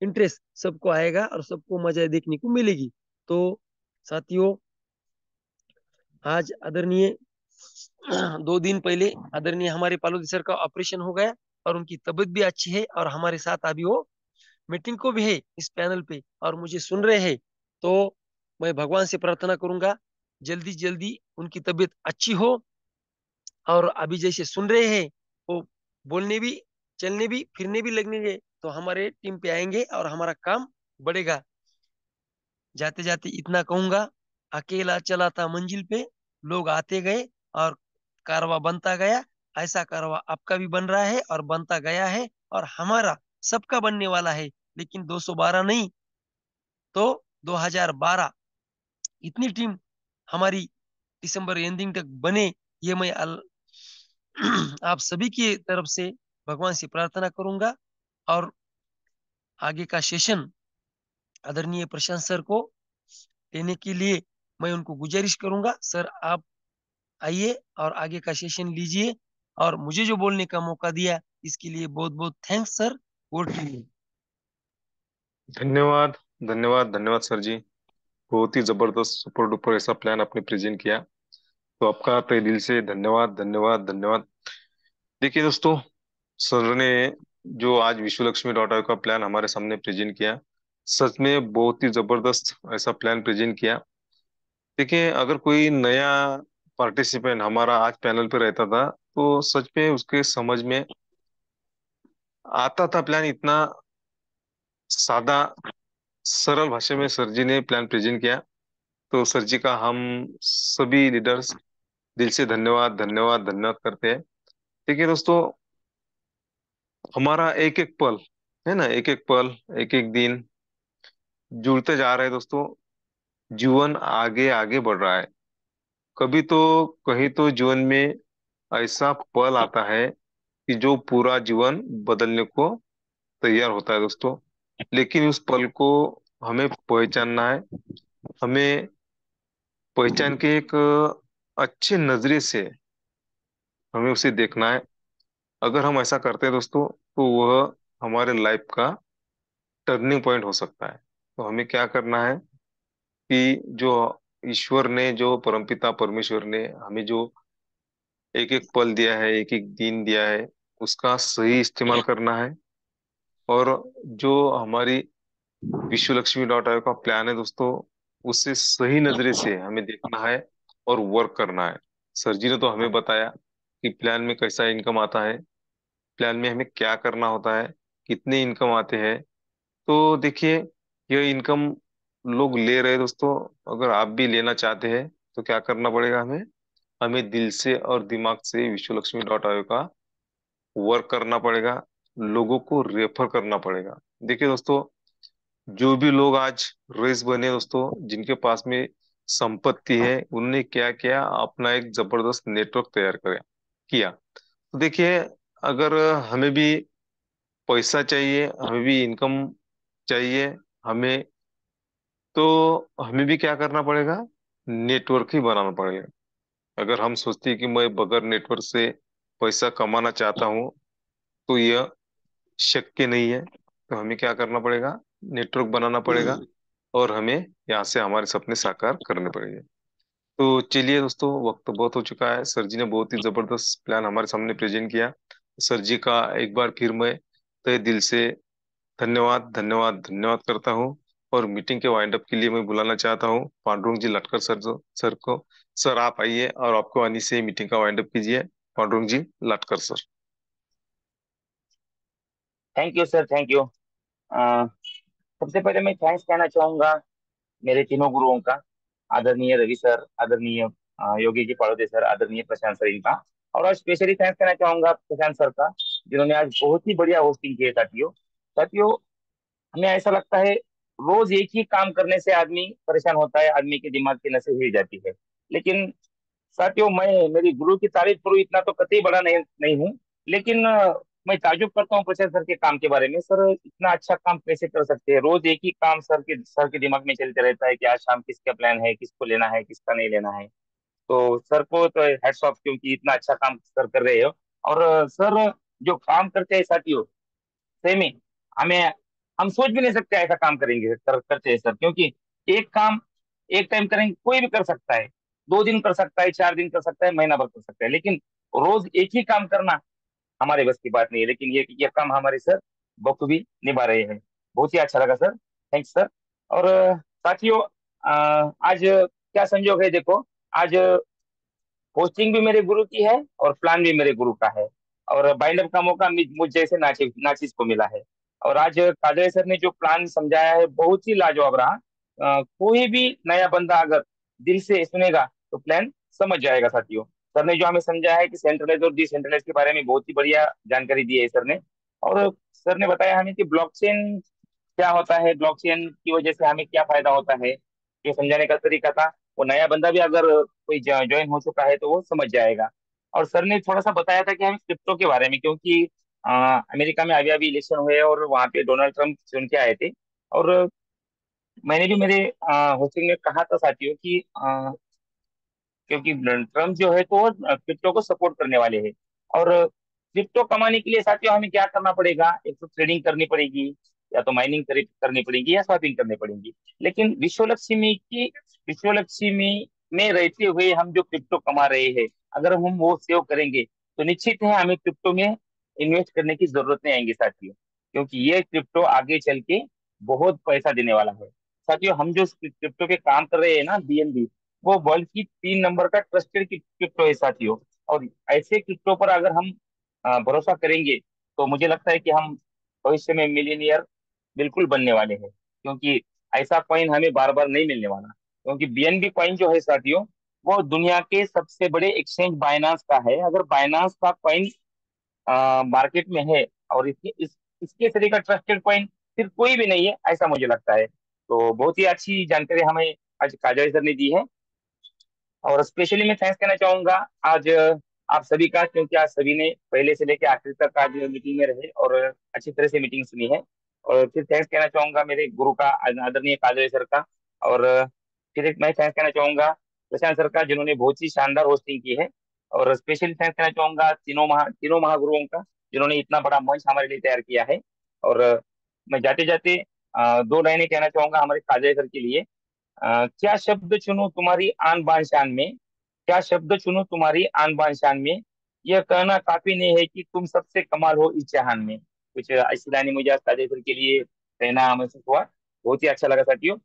इंटरेस्ट सबको आएगा और सबको मजा देखने को मिलेगी। तो साथियों, आज आदरणीय 2 दिन पहले आदरणीय हमारे पार्वती सर का ऑपरेशन हो गया, और उनकी तबीयत भी अच्छी है, और हमारे साथ अभी वो मीटिंग को भी है इस पैनल पे, और मुझे सुन रहे हैं। तो मैं भगवान से प्रार्थना करूंगा जल्दी जल्दी उनकी तबीयत अच्छी हो, और अभी जैसे सुन रहे हैं वो बोलने भी, चलने भी, फिरने भी लगेंगे, तो हमारे टीम पे आएंगे और हमारा काम बढ़ेगा। जाते जाते इतना कहूंगा, अकेला चला था मंजिल पे, लोग आते गए और कारवा बनता गया। ऐसा कारवा आपका भी बन रहा है और बनता गया है, और हमारा सबका बनने वाला है। लेकिन 212 नहीं तो 2012, इतनी टीम हमारी दिसंबर एंडिंग तक बने, ये मैं आप सभी की तरफ से भगवान से प्रार्थना करूंगा। और आगे का सेशन आदरणीय प्रशांत सर को लेने के लिए मैं उनको गुजारिश करूंगा, सर आप आइए और आगे का सेशन लीजिए। और मुझे जो बोलने का मौका दिया, इसके लिए बहुत बहुत थैंक्स सर। वोट के लिए। धन्यवाद, धन्यवाद, धन्यवाद सर जी। बहुत ही जबरदस्त सुपर डुपर ऐसा प्लान आपने प्रेजेंट किया। तो आपका तहे दिल से धन्यवाद, धन्यवाद, धन्यवाद। देखिए दोस्तों, सर ने जो आज विश्व लक्ष्मी डॉट का प्लान हमारे सामने प्रेजेंट किया, सच में बहुत ही जबरदस्त ऐसा प्लान प्रेजेंट किया। देखिए, अगर कोई नया पार्टिसिपेंट हमारा आज पैनल पे रहता था, तो सच में उसके समझ में आता था प्लान इतना सादा, सरल भाषा में सर जी ने प्लान प्रेजेंट किया। तो सर जी का हम सभी लीडर्स दिल से धन्यवाद, धन्यवाद, धन्यवाद करते हैं। देखिए दोस्तों, हमारा एक एक पल है ना, एक एक पल, एक एक दिन जुड़ते जा रहे हैं दोस्तों। जीवन आगे आगे बढ़ रहा है। कभी तो कहीं तो जीवन में ऐसा पल आता है कि जो पूरा जीवन बदलने को तैयार होता है दोस्तों। लेकिन उस पल को हमें पहचानना है। हमें पहचान के एक अच्छे नजरिए से हमें उसे देखना है। अगर हम ऐसा करते हैं दोस्तों, तो वह हमारे लाइफ का टर्निंग पॉइंट हो सकता है। तो हमें क्या करना है कि जो ईश्वर ने, जो परमपिता परमेश्वर ने हमें जो एक एक पल दिया है, एक एक दिन दिया है, उसका सही इस्तेमाल करना है। और जो हमारी विश्व लक्ष्मी डॉट आयो का प्लान है दोस्तों, उसे सही नजरे से हमें देखना है और वर्क करना है। सर जी ने तो हमें बताया कि प्लान में कैसा इनकम आता है, प्लान में हमें क्या करना होता है, कितने इनकम आते हैं। तो देखिए, यह इनकम लोग ले रहे हैं दोस्तों। अगर आप भी लेना चाहते हैं, तो क्या करना पड़ेगा हमें? हमें दिल से और दिमाग से विश्व लक्ष्मी डॉट आयो का वर्क करना पड़ेगा, लोगों को रेफर करना पड़ेगा। देखिए दोस्तों, जो भी लोग आज रईस बने दोस्तों, जिनके पास में संपत्ति है, उन्होंने क्या किया? अपना एक जबरदस्त नेटवर्क तैयार किया। तो देखिए, अगर हमें भी पैसा चाहिए, हमें भी इनकम चाहिए, हमें तो हमें भी क्या करना पड़ेगा? नेटवर्क ही बनाना पड़ेगा। अगर हम सोचते हैं कि मैं बगैर नेटवर्क से पैसा कमाना चाहता हूँ, तो यह शक्य नहीं है। तो हमें क्या करना पड़ेगा? नेटवर्क बनाना पड़ेगा, और हमें यहाँ से हमारे सपने साकार करने पड़ेंगे। तो चलिए दोस्तों, वक्त बहुत हो चुका है। सर जी ने बहुत ही जबरदस्त प्लान हमारे सामने प्रेजेंट किया। सर जी का एक बार फिर मैं तहे दिल से धन्यवाद, धन्यवाद, धन्यवाद करता हूँ। और मीटिंग के वाइंड अप के लिए मैं बुलाना चाहता हूँ पांडुरंग जी लटकर सर को। सर आप आइए और आपको आनी से मीटिंग का वाइंड अप कीजिए। Pandurang ji Latkar sir. Thank you sir, thank you. सबसे पहले मैं थैंक्स कहना चाहूंगा मेरे तीनों गुरुओं का, आदरणीय रवि सर, आदरणीय योगी जी पाड़ोदे सर, आदरणीय प्रशांत सर इनका। और आज स्पेशली थैंक्स कहना चाहूंगा प्रशांत सर का, जिन्होंने आज बहुत ही बढ़िया होस्टिंग की है साथियों। साथियों, हमें ऐसा लगता है रोज एक ही काम करने से आदमी परेशान होता है, आदमी के दिमाग की नसें हिल जाती है। लेकिन साथियों, मैं मेरी गुरु की तारीफ करूं इतना तो कतई बड़ा नहीं नहीं हूं। लेकिन मैं ताजुब करता हूँ प्रशांत सर के काम के बारे में। सर इतना अच्छा काम कैसे कर सकते हैं? रोज एक ही काम सर के दिमाग में चलते रहता है कि आज शाम किसका प्लान है, किसको लेना है, किसका नहीं लेना है। तो सर को तो हेड्स ऑफ, क्योंकि इतना अच्छा काम सर कर रहे हो। और सर जो काम करते हैं साथियों, सही में हमें हम सोच भी नहीं सकते ऐसा काम करेंगे, करते हैं सर। क्योंकि एक काम एक टाइम करेंगे, कोई भी कर सकता है, 2 दिन कर सकता है, 4 दिन कर सकता है, महीना भर कर सकता है। लेकिन रोज एक ही काम करना हमारे बस की बात नहीं है। लेकिन ये काम हमारे सर बखूबी निभा रहे हैं। बहुत ही अच्छा लगा सर, थैंक्स सर। और साथियों, आज क्या संजोग है देखो, आज कोचिंग भी मेरे गुरु की है और प्लान भी मेरे गुरु का है। और बाइंड अप का मौका मुझ जैसे नाचिस को मिला है। और आज काजल सर ने जो प्लान समझाया है बहुत ही लाजवाब रहा। कोई भी नया बंदा अगर दिल से सुनेगा तो प्लान समझ जाएगा साथियों। सर ने जो हमें समझाया है कि सेंट्रलाइज और डिसेंट्रलाइज के बारे में बहुत ही बढ़िया जानकारी दी है सर ने। और सर ने बताया हमें कि ब्लॉकचेन क्या होता है, ब्लॉकचेन की वजह से हमें क्या फायदा होता है। जो समझाने का तरीका था, वो नया बंदा भी अगर कोई ज्वाइन हो चुका है तो वो समझ जाएगा। और सर ने थोड़ा सा बताया था कि हमें क्रिप्टो के बारे में, क्योंकि अमेरिका में अभी अभी इलेक्शन हुए और वहां पे डोनाल्ड ट्रंप चुन के आए थे। और मैंने भी मेरे होस्टिंग में कहा था साथियों कि क्योंकि ट्रम्प जो है तो क्रिप्टो को सपोर्ट करने वाले हैं। और क्रिप्टो कमाने के लिए साथियों हमें क्या करना पड़ेगा? एक तो ट्रेडिंग करनी पड़ेगी, या तो माइनिंग करनी पड़ेगी, या स्वैपिंग करनी पड़ेगी। लेकिन विश्वलक्ष्मी में रहते हुए हम जो क्रिप्टो कमा रहे हैं, अगर हम वो सेव करेंगे तो निश्चित है हमें क्रिप्टो में इन्वेस्ट करने की जरूरत नहीं आएगी साथियों। क्योंकि ये क्रिप्टो आगे चल के बहुत पैसा देने वाला है। साथियों, हम जो क्रिप्टो पे काम कर रहे हैं ना, बीएनबी, वो वर्ल्ड की 3 नंबर का ट्रस्टेड क्रिप्टो है साथियों। और ऐसे क्रिप्टो पर अगर हम भरोसा करेंगे तो मुझे लगता है कि हम भविष्य में मिलीनियर बिल्कुल बनने वाले हैं। क्योंकि ऐसा कॉइन हमें बार बार नहीं मिलने वाला। क्योंकि बीएनबी कॉइन जो है साथियों, वो दुनिया के सबसे बड़े एक्सचेंज बाइनांस का है। अगर बाइनांस का कॉइन मार्केट में है, और इसके तरह का ट्रस्टेड कॉइन फिर कोई भी नहीं है, ऐसा मुझे लगता है। तो बहुत ही अच्छी जानकारी हमें आज काजल सर ने दी है। और स्पेशली मैं थैंक्स कहना चाहूंगा आज आप सभी का, क्योंकि आज सभी ने पहले से लेकर आखिर तक आज मीटिंग में रहे और अच्छी तरह से मीटिंग सुनी है। और फिर थैंक्स कहना चाहूंगा मेरे गुरु का, आदरणीय काजल सर का। और फिर एक मैं थैंक्स कहना चाहूंगा प्रशांत सर का, जिन्होंने बहुत ही शानदार होस्टिंग की है। और स्पेशली थैंक्स कहना चाहूंगा तीनों महागुरुओं का, जिन्होंने इतना बड़ा मंच हमारे लिए तैयार किया है। और मैं जाते जाते 2 लाइनें कहना चाहूंगा हमारे काजल सर के लिए। क्या शब्द चुनूं तुम्हारी आन बान शान में, क्या शब्द चुनूं तुम्हारी आन बान शान में, यह कहना काफी नहीं है कि तुम सबसे कमाल हो इस जहान में। कुछ ऐसी लाइनें मुझे आज ताजेसर के लिए कहना महसूस हुआ, बहुत ही अच्छा लगा साथियों।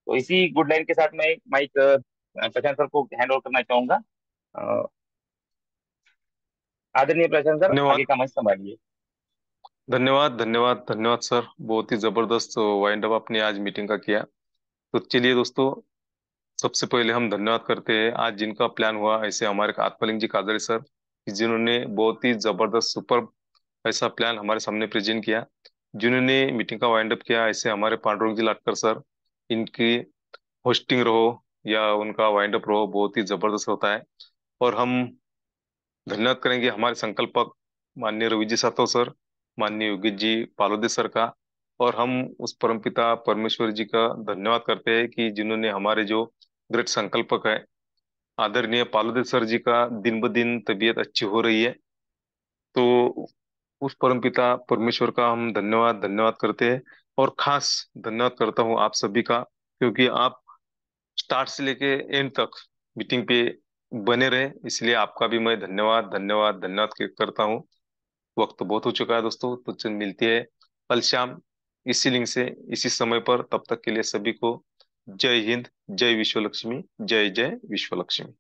तो इसी गुड लाइन के साथ मैं माइक प्रशांत सर को हैंड ओवर करना चाहूंगा। अ, आदरणीय प्रशांत सर, आगे धन्यवाद, का मंच संभालिए। धन्यवाद, धन्यवाद, धन्यवाद सर। बहुत ही जबरदस्त वाइंड अप आपने आज मीटिंग का किया। तो चलिए दोस्तों, सबसे पहले हम धन्यवाद करते हैं आज जिनका प्लान हुआ, ऐसे हमारे आत्मलिंग जी कादरी सर, जिन्होंने बहुत ही जबरदस्त सुपर ऐसा प्लान हमारे सामने प्रेजेंट किया, जिन्होंने मीटिंग का वाइंड अप किया। ऐसे हमारे पांडुरंग जी लाटकर सर, इनकी होस्टिंग रहो या उनका वाइंड अप रहो, बहुत ही जबरदस्त होता है। और हम धन्यवाद करेंगे हमारे संकल्पक माननीय रवि जी सातव सर, माननीय योगी जी पालोदे सर का। और हम उस परमपिता परमेश्वर जी का धन्यवाद करते हैं कि जिन्होंने हमारे जो ग्रेट संकल्पक है आदरणीय पालोदे सर जी का दिन ब दिन तबीयत अच्छी हो रही है। तो उस परमपिता परमेश्वर का हम धन्यवाद धन्यवाद करते हैं। और खास धन्यवाद करता हूँ आप सभी का, क्योंकि आप स्टार्ट से लेके एंड तक मीटिंग पे बने रहे, इसलिए आपका भी मैं धन्यवाद धन्यवाद धन्यवाद करता हूँ। वक्त तो बहुत हो चुका है दोस्तों, तो चल मिलती है कल शाम इसी लिंक से इसी समय पर। तब तक के लिए सभी को जय हिंद, जय विश्व लक्ष्मी, जय जय विश्व लक्ष्मी।